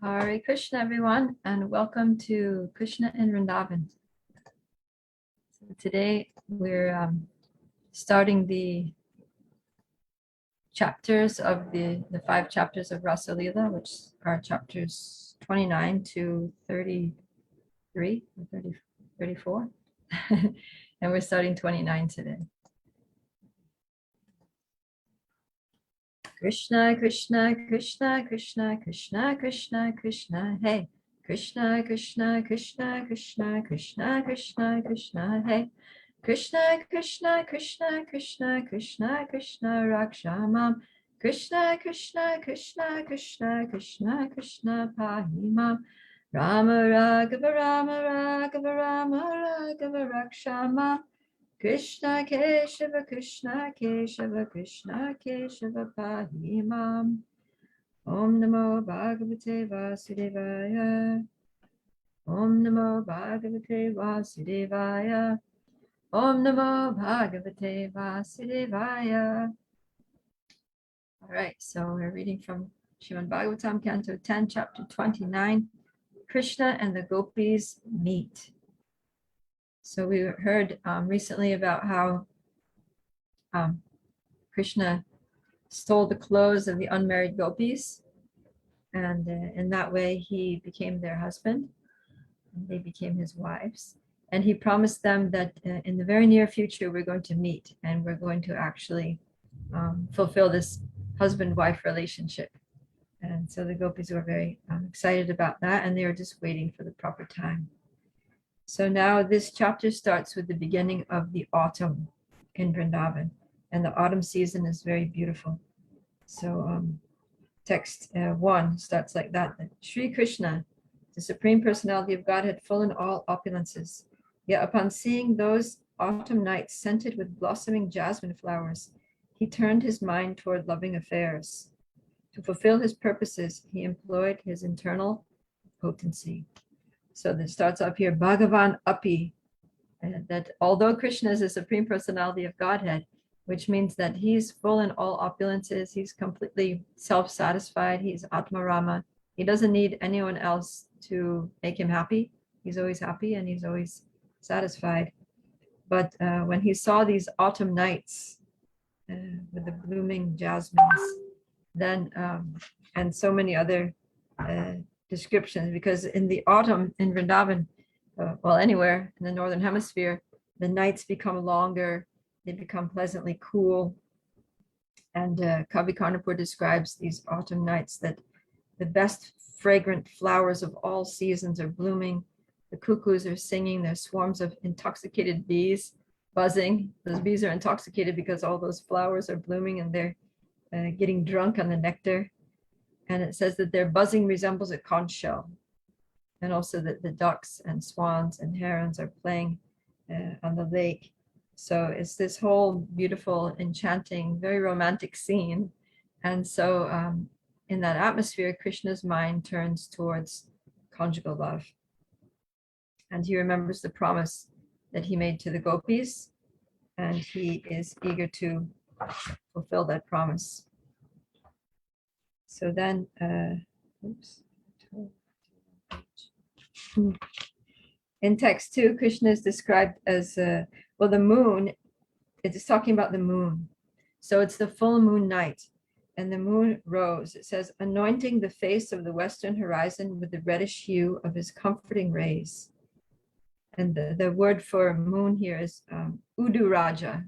Hare Krishna, everyone, and welcome to Krishna in Vrindavan. So today we're starting the chapters of the 5 chapters of Rasa Leela, which are chapters 29 to 33 or 34. And we're starting 29 today. Krishna, Krishna, Krishna, Krishna, Krishna, Krishna, Krishna, hey. Krishna, Krishna, Krishna, Krishna, Krishna, Krishna, Krishna, hey. Krishna, Krishna, Krishna, Krishna, Krishna, Krishna, Rakshamam. Krishna, Krishna, Krishna, Krishna, Krishna, Krishna, Pahimam. Rama, Raghava, Rama, Raghava, Rama, Raghava, Rakshamam. Krishna Keshava, Krishna Keshava, Krishna Keshava, Pahimam. Om Namo Bhagavate Vasudevaya. Om Namo Bhagavate Vasudevaya. Om Namo Bhagavate Vasudevaya. All right, so we're reading from Srimad Bhagavatam, Canto 10, Chapter 29. Krishna and the Gopis meet. So we heard recently about how Krishna stole the clothes of the unmarried gopis, and in that way he became their husband, and they became his wives. And he promised them that in the very near future we're going to meet, and we're going to actually fulfill this husband-wife relationship. And so the gopis were very excited about that, and they were just waiting for the proper time. So now this chapter starts with the beginning of the autumn in Vrindavan, and the autumn season is very beautiful. So text 1 starts like that. Sri Krishna, the Supreme Personality of Godhead, full in all opulences, yet upon seeing those autumn nights scented with blossoming jasmine flowers, he turned his mind toward loving affairs. To fulfill his purposes, he employed his internal potency. So this starts up here, Bhagavan Api, that although Krishna is the Supreme Personality of Godhead, which means that he's full in all opulences, he's completely self-satisfied, he's Atma Rama. He doesn't need anyone else to make him happy. He's always happy and he's always satisfied. But when he saw these autumn nights with the blooming jasmines, then, and so many other descriptions, because in the autumn in Vrindavan, well, anywhere in the northern hemisphere, the nights become longer, they become pleasantly cool. And Kavi Karnapur describes these autumn nights that the best fragrant flowers of all seasons are blooming. The cuckoos are singing, there's swarms of intoxicated bees buzzing. Those bees are intoxicated because all those flowers are blooming and they're getting drunk on the nectar. And it says that their buzzing resembles a conch shell. And also that the ducks and swans and herons are playing on the lake. So it's this whole beautiful, enchanting, very romantic scene. And so in that atmosphere, Krishna's mind turns towards conjugal love. And he remembers the promise that he made to the gopis, and he is eager to fulfill that promise. So then, in text 2, Krishna is described as, well, the moon, it is talking about the moon. So it's the full moon night, and the moon rose. It says, anointing the face of the western horizon with the reddish hue of his comforting rays. And the word for moon here is Udu Raja.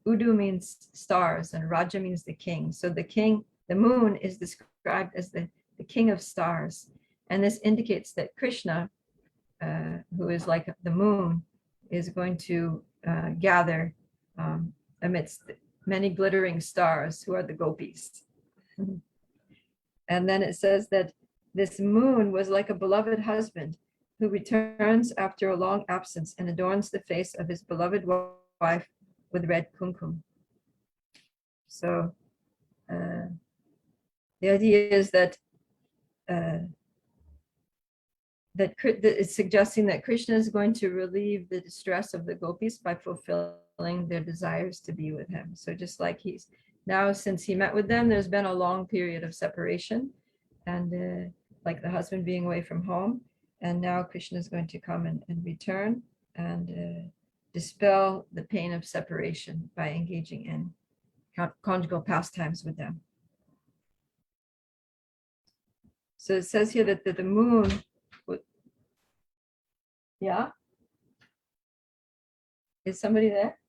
Udu means stars, and Raja means the king. So the moon is described as the king of stars. And this indicates that Krishna, who is like the moon, is going to gather amidst many glittering stars, who are the gopis. And then it says that this moon was like a beloved husband who returns after a long absence and adorns the face of his beloved wife with red kumkum. So the idea is that it's suggesting that Krishna is going to relieve the distress of the gopis by fulfilling their desires to be with him. So just like he's now, since he met with them, there's been a long period of separation, and like the husband being away from home. And now Krishna is going to come and return and dispel the pain of separation by engaging in conjugal pastimes with them. So it says here that the moon, yeah? Is somebody there?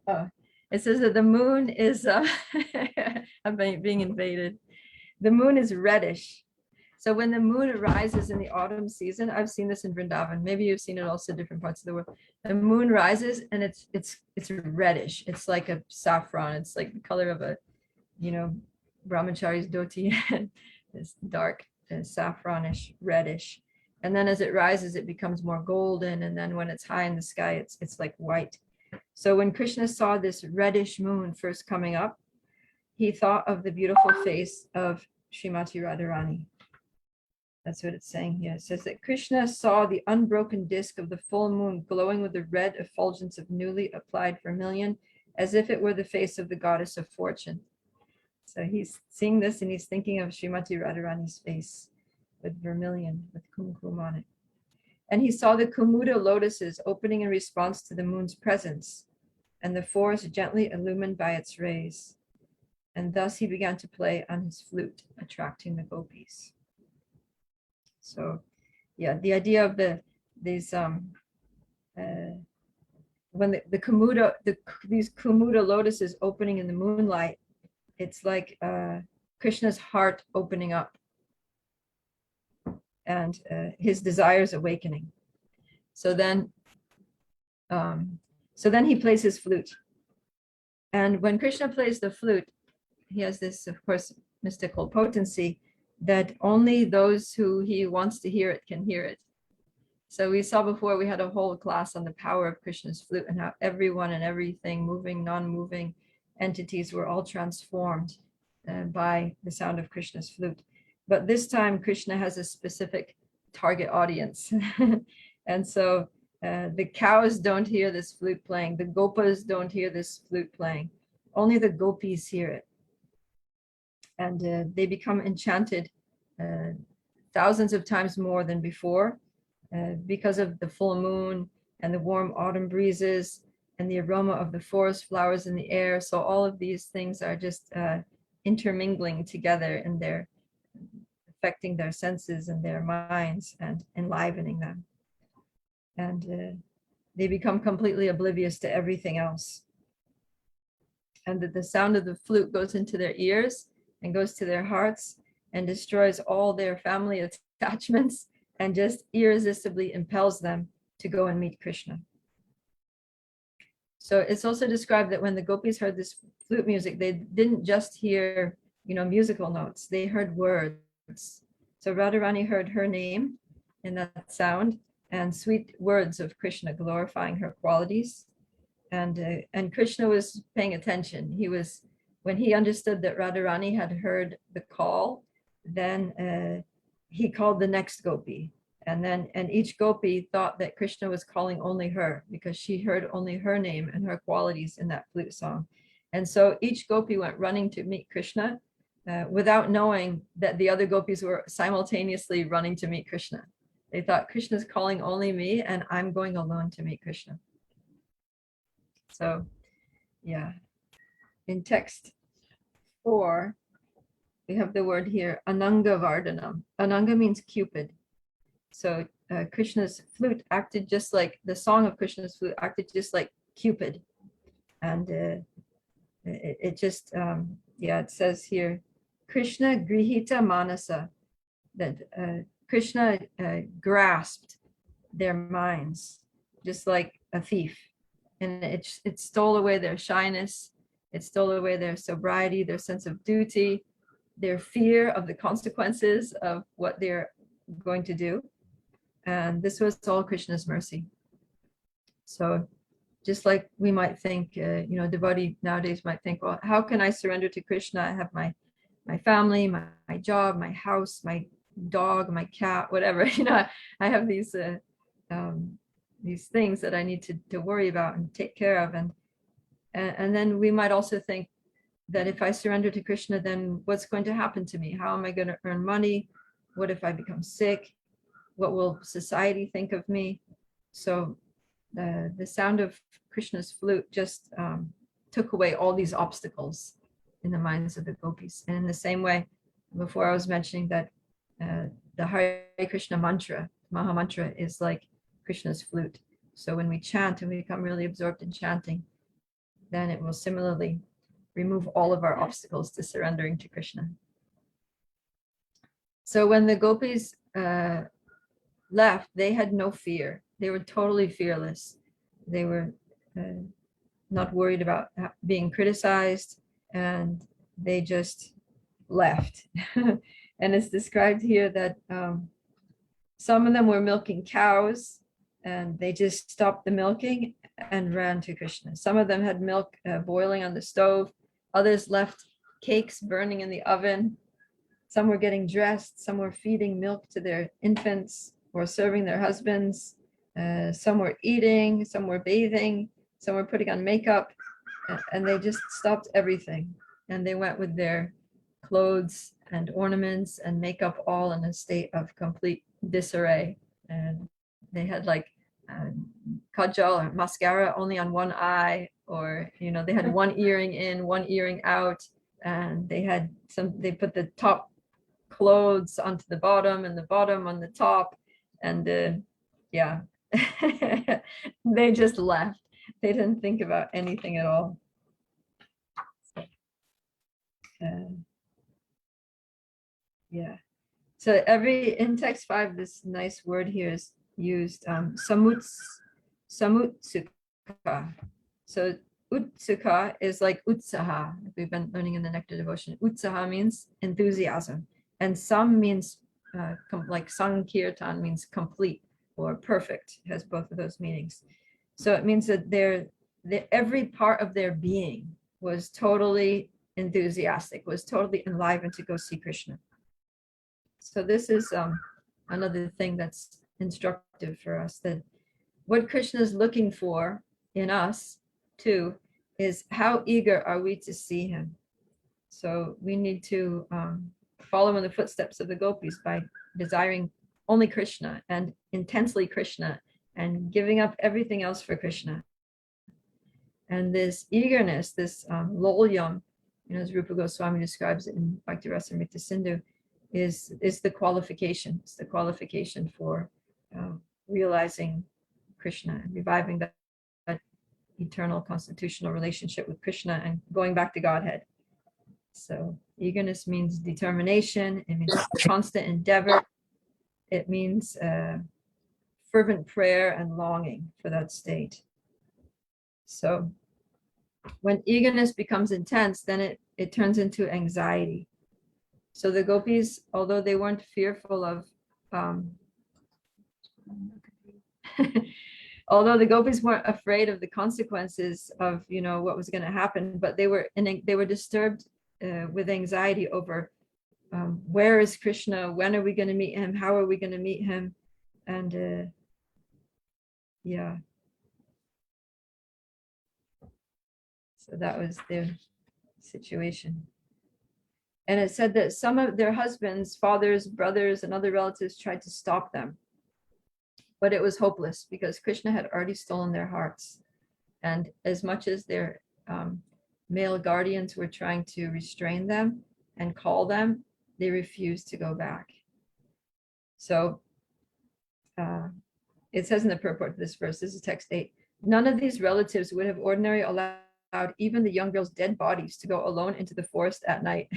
Oh, it says that the moon is, I'm being invaded. The moon is reddish. So when the moon rises in the autumn season, I've seen this in Vrindavan. Maybe you've seen it also in different parts of the world. The moon rises and it's reddish. It's like a saffron. It's like the color of a, brahmachari's dhoti. It's dark and saffronish, reddish. And then as it rises, it becomes more golden. And then when it's high in the sky, it's like white. So when Krishna saw this reddish moon first coming up, he thought of the beautiful face of Srimati Radharani. That's what it's saying here. It says that Krishna saw the unbroken disk of the full moon glowing with the red effulgence of newly applied vermilion, as if it were the face of the goddess of fortune. So he's seeing this and he's thinking of Srimati Radharani's face with vermilion, with kumkum on it. And he saw the Kumuda lotuses opening in response to the moon's presence, and the forest gently illumined by its rays. And thus he began to play on his flute, attracting the gopis. So, yeah, the idea of these when the Kumuda, these Kumuda lotuses opening in the moonlight, it's like Krishna's heart opening up and his desires awakening. So then he plays his flute. And when Krishna plays the flute, he has this, of course, mystical potency that only those who he wants to hear it can hear it. So we saw before, we had a whole class on the power of Krishna's flute and how everyone and everything, moving, non-moving entities, were all transformed by the sound of Krishna's flute. But this time Krishna has a specific target audience. And so the cows don't hear this flute playing. The Gopas don't hear this flute playing. Only the Gopis hear it. And they become enchanted thousands of times more than before because of the full moon and the warm autumn breezes and the aroma of the forest flowers in the air. So all of these things are just intermingling together, and they're affecting their senses and their minds and enlivening them. And they become completely oblivious to everything else. And that the sound of the flute goes into their ears and goes to their hearts and destroys all their family attachments and just irresistibly impels them to go and meet Krishna. So it's also described that when the gopis heard this flute music, they didn't just hear, musical notes, they heard words. So Radharani heard her name in that sound and sweet words of Krishna glorifying her qualities. And Krishna was paying attention. When he understood that Radharani had heard the call, then he called the next gopi. And each gopi thought that Krishna was calling only her because she heard only her name and her qualities in that flute song. And so each gopi went running to meet Krishna without knowing that the other gopis were simultaneously running to meet Krishna. They thought Krishna's calling only me and I'm going alone to meet Krishna. So, yeah, in text 4, we have the word here, Ananga Vardhanam. Ananga means Cupid. So Krishna's flute acted just like, the song of Krishna's flute acted just like Cupid. And it just, it says here, Krishna Grihita Manasa, that Krishna grasped their minds, just like a thief. And it stole away their shyness, it stole away their sobriety, their sense of duty, their fear of the consequences of what they're going to do. And this was all Krishna's mercy. So just like we might think, devotee nowadays might think, well, how can I surrender to Krishna? I have my family, my job, my house, my dog, my cat, whatever. I have these things that I need to worry about and take care of. And then we might also think that if I surrender to Krishna, then what's going to happen to me? How am I going to earn money? What if I become sick? What will society think of me? So the sound of Krishna's flute just took away all these obstacles in the minds of the gopis. And in the same way, before I was mentioning that the Hare Krishna mantra, Maha Mantra, is like Krishna's flute. So when we chant and we become really absorbed in chanting, then it will similarly remove all of our obstacles to surrendering to Krishna. So when the gopis left, they had no fear. They were totally fearless. They were not worried about being criticized, and they just left. And it's described here that some of them were milking cows, and they just stopped the milking and ran to Krishna. Some of them had milk boiling on the stove. Others left cakes burning in the oven. Some were getting dressed. Some were feeding milk to their infants or serving their husbands. Some were eating. Some were bathing. Some were putting on makeup. And they just stopped everything. And they went with their clothes and ornaments and makeup all in a state of complete disarray. And they had like kajal or mascara only on one eye, or they had one earring in, one earring out, and they put the top clothes onto the bottom and the bottom on the top, and yeah. They just left. They didn't think about anything at all. Yeah. So in text 5, this nice word here is used, samutsuka. So utsuka is like utsaha. We've been learning in the Nectar Devotion. Utsaha means enthusiasm, and sam means like sankirtan means complete or perfect. It has both of those meanings. So it means that every part of their being was totally enthusiastic, was totally enlivened to go see Krishna. So this is another thing that's instructive for us, that what Krishna is looking for in us too is how eager are we to see him. So we need to follow in the footsteps of the gopis by desiring only Krishna and intensely Krishna and giving up everything else for Krishna. And this eagerness, this lolyam, as Rupa Goswami describes it in Bhakti Rasamrita Sindhu, is the qualification. It's the qualification for realizing Krishna and reviving that eternal constitutional relationship with Krishna and going back to Godhead. So eagerness means determination. It means constant endeavor. It means fervent prayer and longing for that state. So when eagerness becomes intense, then it turns into anxiety. So the gopis, although they weren't fearful of, although the gopis weren't afraid of the consequences of, what was going to happen, but they were disturbed with anxiety over where is Krishna? When are we going to meet him? How are we going to meet him? And yeah. So that was their situation. And it said that some of their husbands, fathers, brothers, and other relatives tried to stop them. But it was hopeless because Krishna had already stolen their hearts. And as much as their male guardians were trying to restrain them and call them, they refused to go back. So it says in the purport to this verse, this is text 8, none of these relatives would have ordinarily allowed even the young girl's dead bodies to go alone into the forest at night.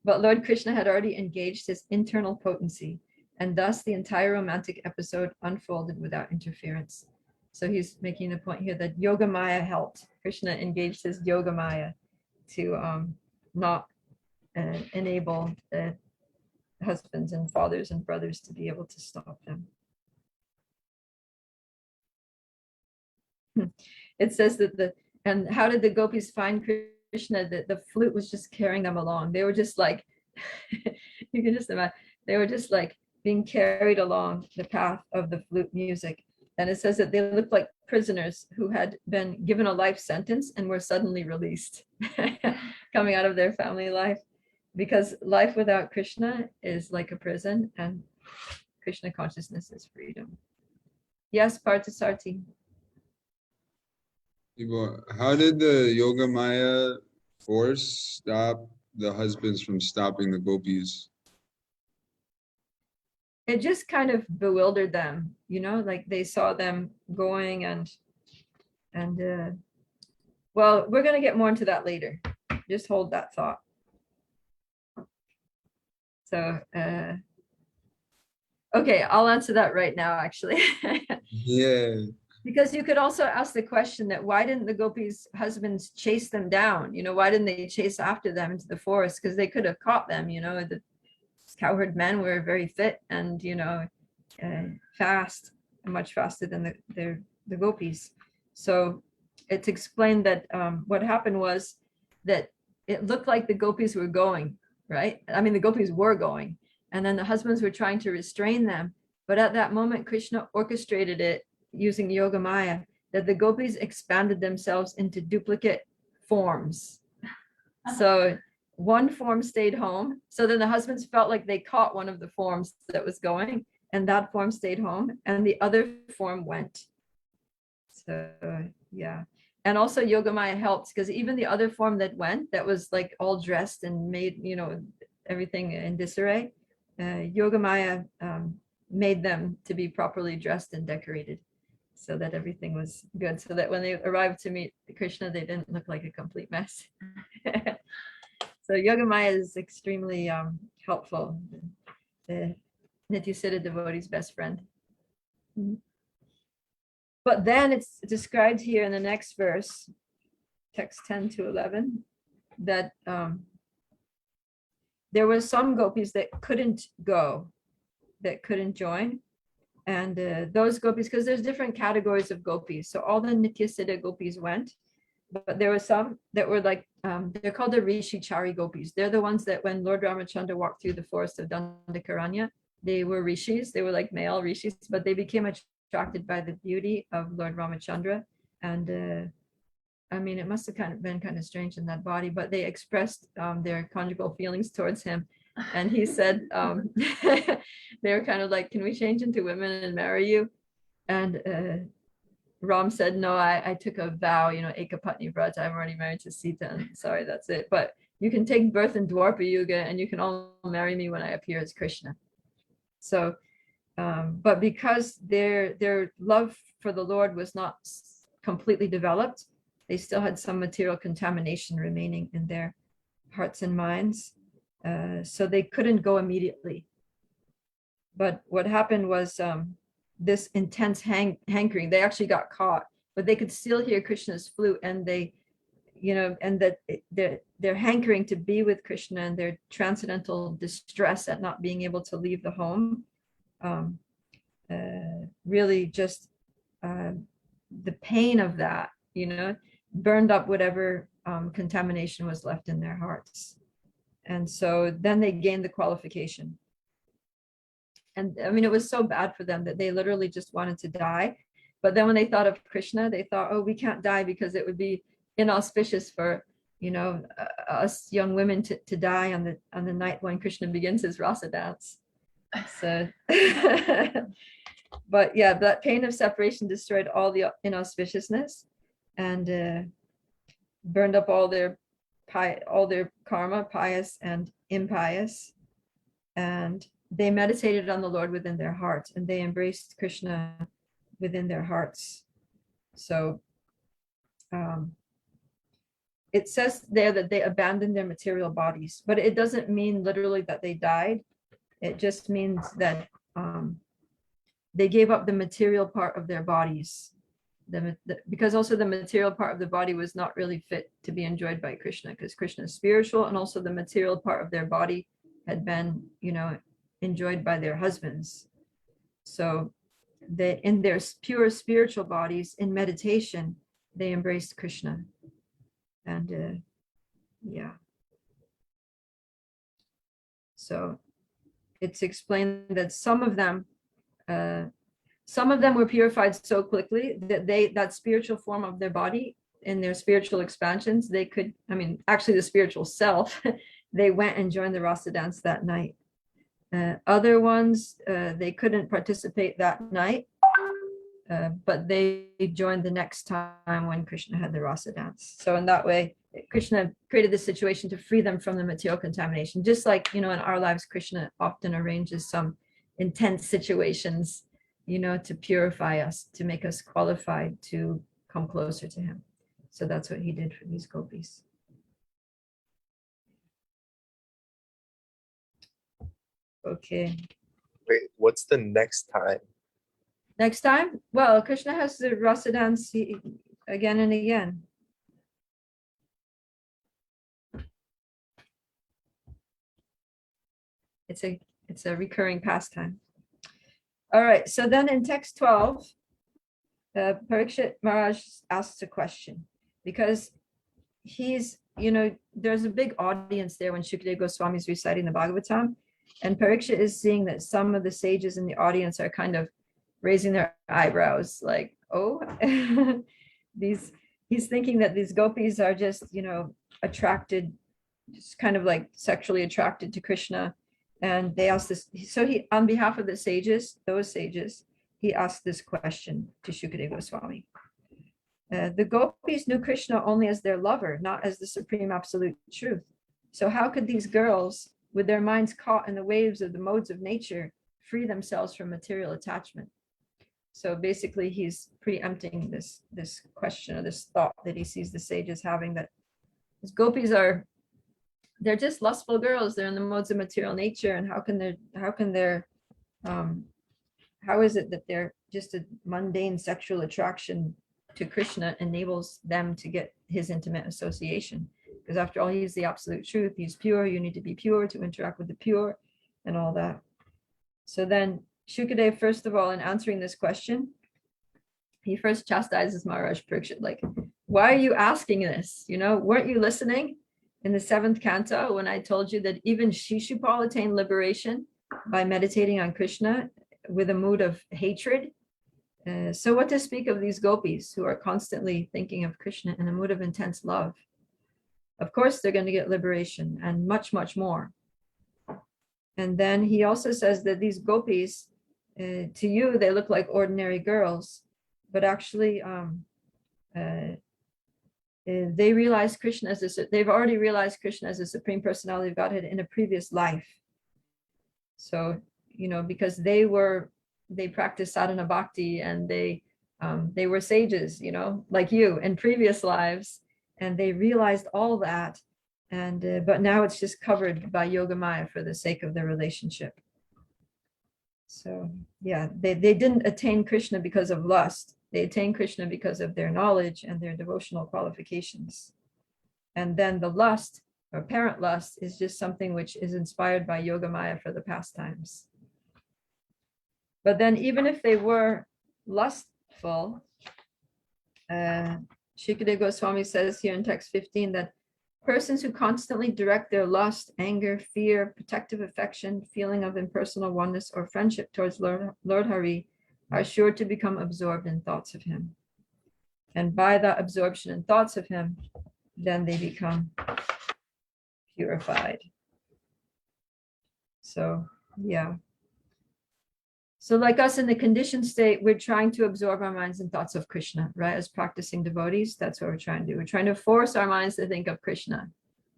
But Lord Krishna had already engaged his internal potency, and thus the entire romantic episode unfolded without interference. So he's making the point here that Yoga Maya helped. Krishna engaged his Yoga Maya to not enable the husbands and fathers and brothers to be able to stop them. It says that and how did the gopis find Krishna? That the flute was just carrying them along. They were just like, you can just imagine, they were just like being carried along the path of the flute music. And it says that they looked like prisoners who had been given a life sentence and were suddenly released, coming out of their family life. because life without Krishna is like a prison, and Krishna consciousness is freedom. Yes, Parthasarthi. How did the Yoga Maya force stop the husbands from stopping the gopis? It just kind of bewildered them, like they saw them going and well, we're going to get more into that later. Just hold that thought. So, okay, I'll answer that right now, actually. Yeah. Because you could also ask the question that why didn't the gopis' husbands chase them down? Why didn't they chase after them into the forest? Because they could have caught them. The cowherd men were very fit and fast, much faster than the gopis. So it's explained that what happened was that it looked like the gopis were going, right? I mean, the gopis were going, and then the husbands were trying to restrain them. But at that moment, Krishna orchestrated it using Yoga Maya, that the gopis expanded themselves into duplicate forms. So one form stayed home. So then the husbands felt like they caught one of the forms that was going, and that form stayed home, and the other form went. So yeah. And also Yoga Maya helped, because even the other form that went, that was like all dressed and made, everything in disarray, Yoga Maya made them to be properly dressed and decorated, so that everything was good, so that when they arrived to meet Krishna, they didn't look like a complete mess. So Yoga Maya is extremely helpful, the Nityasiddha devotee's best friend. But then it's described here in the next verse, text 10 to 11, that there were some gopis that couldn't go, that couldn't join. And those gopis, because there's different categories of gopis. So all the Nityasiddha gopis went, but there were some that were like, they're called the Rishi Chari gopis. They're the ones that when Lord Ramachandra walked through the forest of Dandakaranya, they were rishis. They were like male rishis, but they became attracted by the beauty of Lord Ramachandra. And I mean, it must have been kind of strange in that body, but they expressed their conjugal feelings towards him. And he said, they were kind of like, can we change into women and marry you? And Ram said, no, I took a vow, Ekapatni Vrata, I'm already married to Sita, and sorry, that's it. But you can take birth in Dwarpa Yuga and you can all marry me when I appear as Krishna. So, but because their love for the Lord was not completely developed, they still had some material contamination remaining in their hearts and minds. So they couldn't go immediately. But what happened was this intense hankering, they actually got caught, but they could still hear Krishna's flute, and they, and that their hankering to be with Krishna and their transcendental distress at not being able to leave the home, really just the pain of that, burned up whatever contamination was left in their hearts. And so then they gained the qualification. And I mean, it was so bad for them that they literally just wanted to die. But then when they thought of Krishna, they thought, oh, we can't die because it would be inauspicious for, us young women to die on the night when Krishna begins his rasa dance. So, but yeah, that pain of separation destroyed all the inauspiciousness and burned up all their karma, pious and impious. And they meditated on the Lord within their hearts, and they embraced Krishna within their hearts. So it says there that they abandoned their material bodies, but it doesn't mean literally that they died. It just means that they gave up the material part of their bodies, because also the material part of the body was not really fit to be enjoyed by Krishna, because Krishna is spiritual, and also the material part of their body had been, enjoyed by their husbands. So that in their pure spiritual bodies, in meditation, they embraced Krishna. And yeah. So it's explained that some of them were purified so quickly that that spiritual form of their body, in their spiritual expansions, they could, actually the spiritual self they went and joined the rasa dance that night. Other ones, they couldn't participate that night, but they joined the next time when Krishna had the rasa dance. So in that way, Krishna created this situation to free them from the material contamination. Just like, in our lives, Krishna often arranges some intense situations, to purify us, to make us qualified to come closer to him. So that's what he did for these gopis. Okay. Wait, what's the next time? Next time, well, Krishna has the rasa dance again and again. It's a recurring pastime. All right, so then in text 12, Parikshit Maharaj asks a question, because he's, there's a big audience there when Shukadeva Goswami is reciting the Bhagavatam, and Parikshit is seeing that some of the sages in the audience are kind of raising their eyebrows, like, oh, he's thinking that these gopis are just, attracted, just kind of like sexually attracted to Krishna. And they asked this, so he, on behalf of the sages, those sages, he asked this question to Shukadeva Goswami. The gopis knew Krishna only as their lover, not as the supreme absolute truth. So how could these girls, with their minds caught in the waves of the modes of nature, free themselves from material attachment? So basically, he's preempting this question or this thought that he sees the sages having, that these gopis they're just lustful girls. They're in the modes of material nature, and how is it that they're just a mundane sexual attraction to Krishna enables them to get his intimate association? Because after all, he's the absolute truth. He's pure. You need to be pure to interact with the pure and all that. So then Shukadeva, first of all, in answering this question, he first chastises Maharaj Parikshit, like, why are you asking this? Weren't you listening in the 7th canto when I told you that even Shishupal attained liberation by meditating on Krishna with a mood of hatred? So what to speak of these gopis who are constantly thinking of Krishna in a mood of intense love? Of course, they're going to get liberation and much, much more. And then he also says that these gopis, to you, they look like ordinary girls, but actually they realize Krishna they've already realized Krishna as a supreme personality of Godhead in a previous life. So, because they practiced sadhana bhakti, and they were sages, like you in previous lives, and they realized all that. And but now it's just covered by Yoga Maya for the sake of their relationship. So yeah, they didn't attain Krishna because of lust. They attained Krishna because of their knowledge and their devotional qualifications. And then the lust, or apparent lust, is just something which is inspired by Yoga Maya for the pastimes. But then even if they were lustful, Shukadeva Goswami says here in text 15 that persons who constantly direct their lust, anger, fear, protective affection, feeling of impersonal oneness, or friendship towards Lord Hari are sure to become absorbed in thoughts of him. And by that absorption in thoughts of him, then they become purified. So, yeah. So like us in the conditioned state, we're trying to absorb our minds in thoughts of Krishna, right? As practicing devotees, that's what we're trying to do. We're trying to force our minds to think of Krishna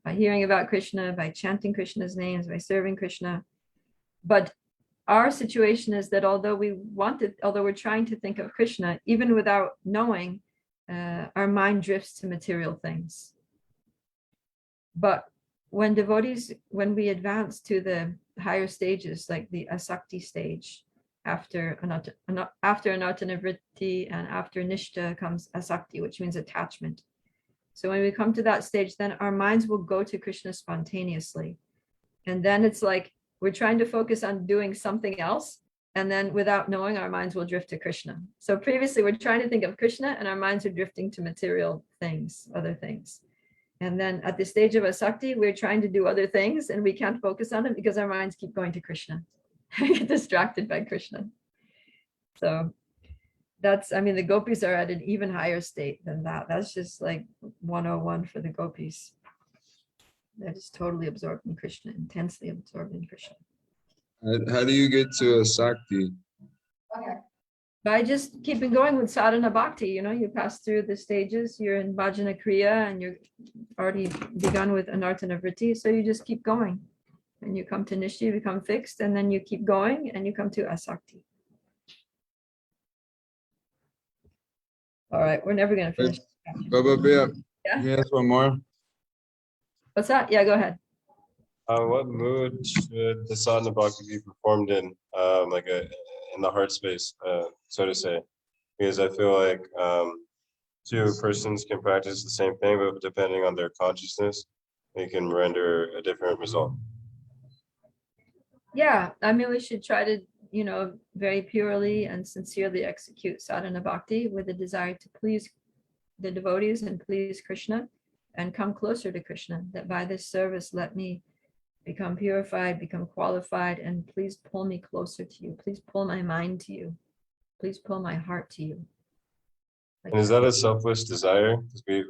by hearing about Krishna, by chanting Krishna's names, by serving Krishna. But our situation is that although we're trying to think of Krishna, even without knowing, our mind drifts to material things. But when we advance to the higher stages, like the asakti stage, after anartanavritti and after nishta comes asakti, which means attachment. So when we come to that stage, then our minds will go to Krishna spontaneously. And then it's like we're trying to focus on doing something else, and then without knowing, our minds will drift to Krishna. So previously we're trying to think of Krishna and our minds are drifting to material things, other things. And then at the stage of asakti, we're trying to do other things and we can't focus on it because our minds keep going to Krishna. Get distracted by Krishna. So the gopis are at an even higher state than that. That's just like 101 for the gopis. They're just totally absorbed in Krishna, intensely absorbed in Krishna. How do you get to a Sakti? By just keeping going with sadhana bhakti, you pass through the stages, you're in bhajana kriya and you're already begun with anartana vritti. So you just keep going and you come to nishti, you become fixed, and then you keep going and you come to asakti. All right, we're never going to finish. Baba Bia, Yeah. can I ask one more? What's that? Yeah, go ahead. What mood should the sadhana bhakti be performed in, in the heart space, so to say? Because I feel like two persons can practice the same thing, but depending on their consciousness, they can render a different result. Yeah, I mean, we should try to, very purely and sincerely execute sadhana bhakti with a desire to please the devotees and please Krishna and come closer to Krishna, that by this service, let me become purified, become qualified, and please pull me closer to you. Please pull my mind to you. Please pull my heart to you. Like, And is that a selfless desire? Because we're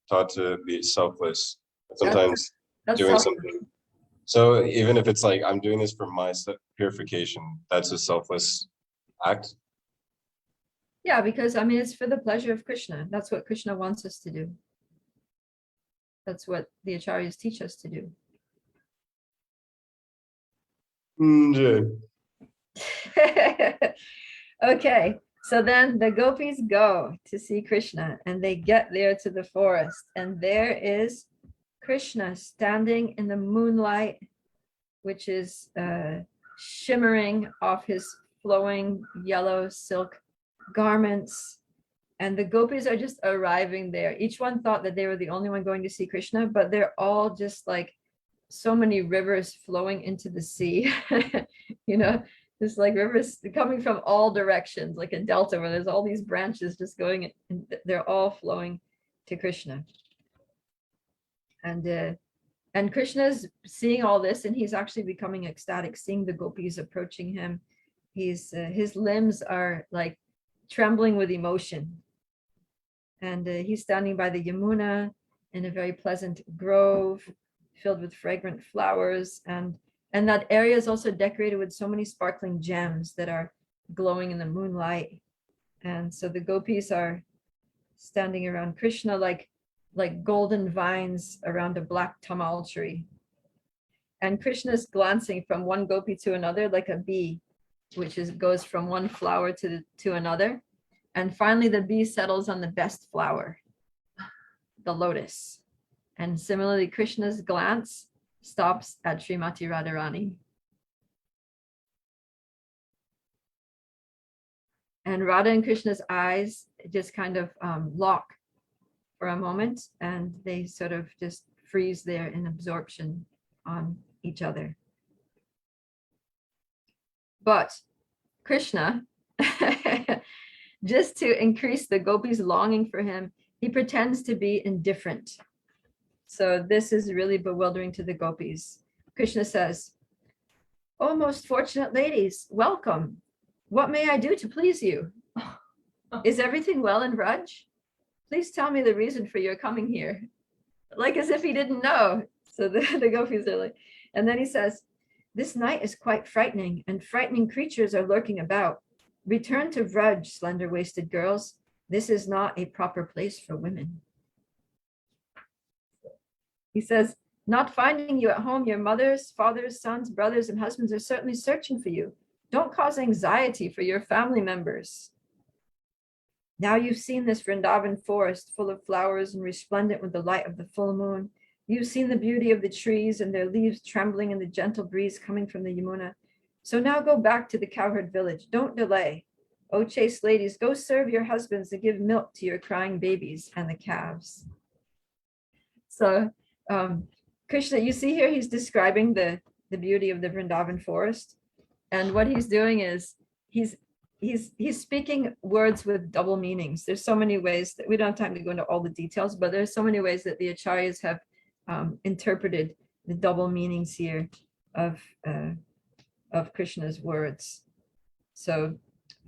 taught to be selfless. Sometimes that's doing self- something. So even if it's like, I'm doing this for my purification, that's a selfless act. Yeah, because I mean, it's for the pleasure of Krishna. That's what Krishna wants us to do. That's what the acharyas teach us to do. Okay, so then the gopis go to see Krishna and they get there to the forest, and there is Krishna standing in the moonlight, which is shimmering off his flowing yellow silk garments. And the gopis are just arriving there. Each one thought that they were the only one going to see Krishna, but they're all just like so many rivers flowing into the sea. Just like rivers coming from all directions, like a delta where there's all these branches just going, and they're all flowing to Krishna. And Krishna's seeing all this, and he's actually becoming ecstatic, seeing the gopis approaching him. His limbs are like trembling with emotion. And he's standing by the Yamuna in a very pleasant grove filled with fragrant flowers. And that area is also decorated with so many sparkling gems that are glowing in the moonlight. And so the gopis are standing around Krishna like golden vines around a black tamal tree. And Krishna is glancing from one gopi to another like a bee, which goes from one flower to another. And finally, the bee settles on the best flower, the lotus. And similarly, Krishna's glance stops at Srimati Radharani. And Radha and Krishna's eyes just kind of lock for a moment, and they sort of just freeze there in absorption on each other. But Krishna, just to increase the gopis' longing for him, he pretends to be indifferent. So this is really bewildering to the gopis. Krishna says, "Oh, most fortunate ladies, welcome. What may I do to please you? Is everything well in Vraj? Please tell me the reason for your coming here." Like as if he didn't know. So the gopis are like, and then he says, "This night is quite frightening, and frightening creatures are lurking about. Return to Vraj, slender-waisted girls. This is not a proper place for women." He says, "Not finding you at home, your mothers, fathers, sons, brothers, and husbands are certainly searching for you. Don't cause anxiety for your family members. Now you've seen this Vrindavan forest full of flowers and resplendent with the light of the full moon. You've seen the beauty of the trees and their leaves trembling in the gentle breeze coming from the Yamuna. So now go back to the cowherd village. Don't delay. O chaste ladies, go serve your husbands and give milk to your crying babies and the calves." So Krishna, you see here, he's describing the beauty of the Vrindavan forest. And what he's doing is he's speaking words with double meanings. There's so many ways that we don't have time to go into all the details, but there's so many ways that the acharyas have interpreted the double meanings here of Krishna's words. So,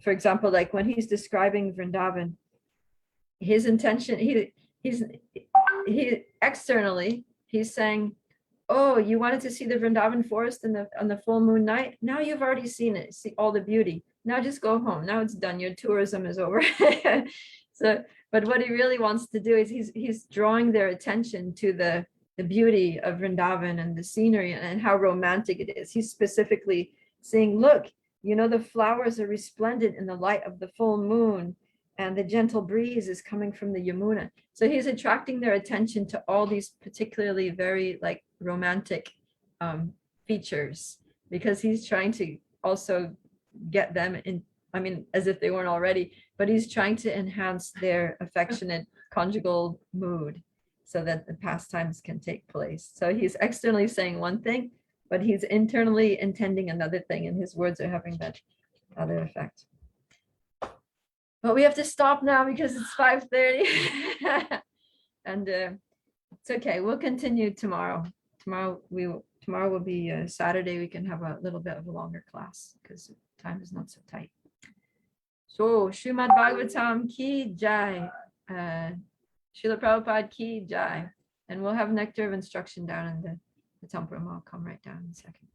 for example, like when he's describing Vrindavan, his intention, he externally, he's saying, oh, you wanted to see the Vrindavan forest on the full moon night? Now you've already seen it, see all the beauty. Now just go home. Now it's done. Your tourism is over. So, but what he really wants to do is he's drawing their attention to the beauty of Vrindavan and the scenery and how romantic it is. He's specifically saying, look, you know, the flowers are resplendent in the light of the full moon, and the gentle breeze is coming from the Yamuna. So he's attracting their attention to all these particularly very like romantic features, because he's trying to also get them in, I mean, as if they weren't already, but he's trying to enhance their affectionate conjugal mood so that the pastimes can take place. So he's externally saying one thing, but he's internally intending another thing, and his words are having that other effect. But we have to stop now because it's 5:30. And it's okay, we'll continue tomorrow. Tomorrow will be Saturday. We can have a little bit of a longer class because time is not so tight. So Srimad Bhagavatam ki jai, Srila Prabhupada ki jai, and we'll have nectar of instruction down in the temple room. I'll come right down in a second.